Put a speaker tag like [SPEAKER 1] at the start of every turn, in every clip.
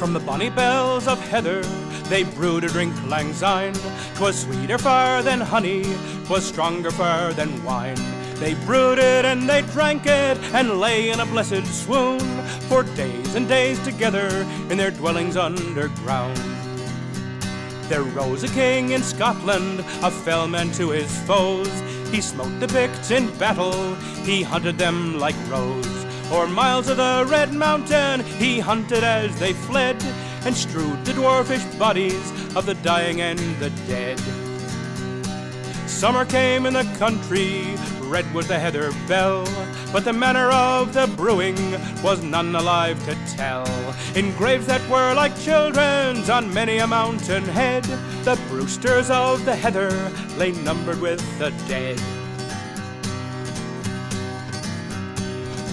[SPEAKER 1] From the bonny bells of heather they brewed a drink lang syne. 'Twas sweeter far than honey, 'twas stronger far than wine. They brewed it and they drank it and lay in a blessed swoon for days and days together in their dwellings underground. There rose a king in Scotland, a fell man to his foes. He smote the Picts in battle, he hunted them like roes. O'er miles of the Red Mountain he hunted as they fled, and strewed the dwarfish bodies of the dying and the dead. Summer came in the country, red was the heather bell, but the manner of the brewing was none alive to tell. In graves that were like children's on many a mountain head, the brewsters of the heather lay numbered with the dead.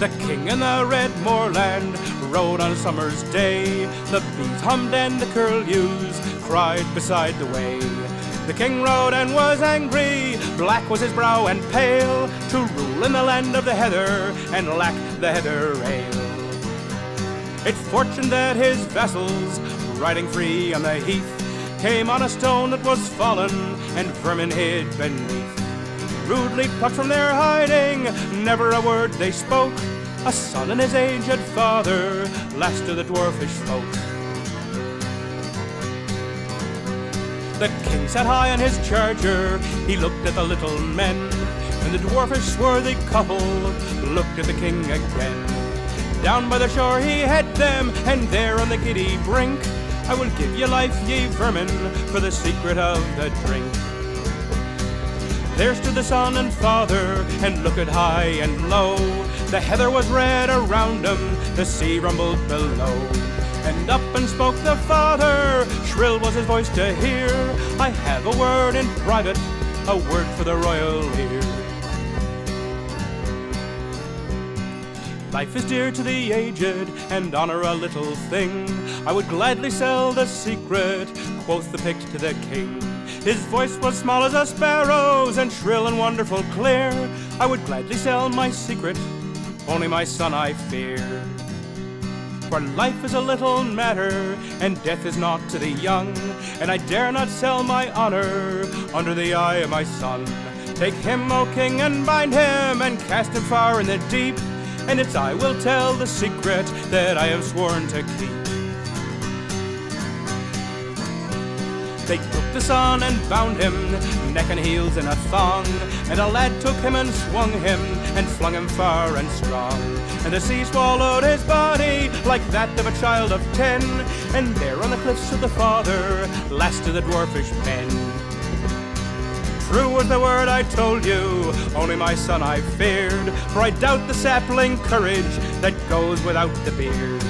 [SPEAKER 1] The king in the red moorland rode on a summer's day. The bees hummed and the curlews cried beside the way. The king rode and was angry, black was his brow and pale, to rule in the land of the heather and lack the heather ale. It fortuned that his vassals, riding free on the heath, came on a stone that was fallen and vermin hid beneath. Rudely plucked from their hiding, never a word they spoke, a son and his aged father, last of the dwarfish folk. The king sat high on his charger, he looked at the little men, and the dwarfish swarthy couple looked at the king again. Down by the shore he had them, and there on the giddy brink, I will give ye life, ye vermin, for the secret of the drink. There stood the son and father, and looked high and low. The heather was red around them, the sea rumbled below. And up and spoke the father, shrill was his voice to hear, I have a word in private, a word for the royal ear. Life is dear to the aged, and honor a little thing. I would gladly sell the secret, quoth the Pict to the king. His voice was small as a sparrow's, and shrill and wonderful clear. I would gladly sell my secret, only my son I fear. For life is a little matter, and death is naught to the young, and I dare not sell my honor under the eye of my son. Take him, O king, and bind him, and cast him far in the deep, and it's I will tell the secret that I have sworn to keep. They took the son and bound him, neck and heels in a thong, and a lad took him and swung him, and flung him far and strong. And the sea swallowed his body like that of a child of 10, and there on the cliffs of the father, last of the dwarfish men. True was the word I told you, only my son I feared, for I doubt the sapling courage that goes without the beard.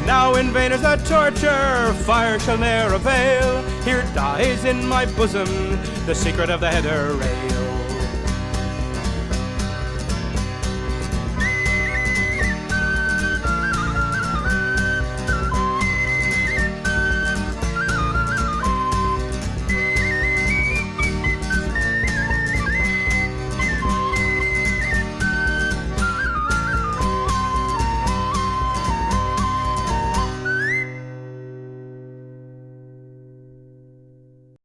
[SPEAKER 1] Now in vain is the torture, fire shall ne'er avail, here dies in my bosom the secret of the heather ale.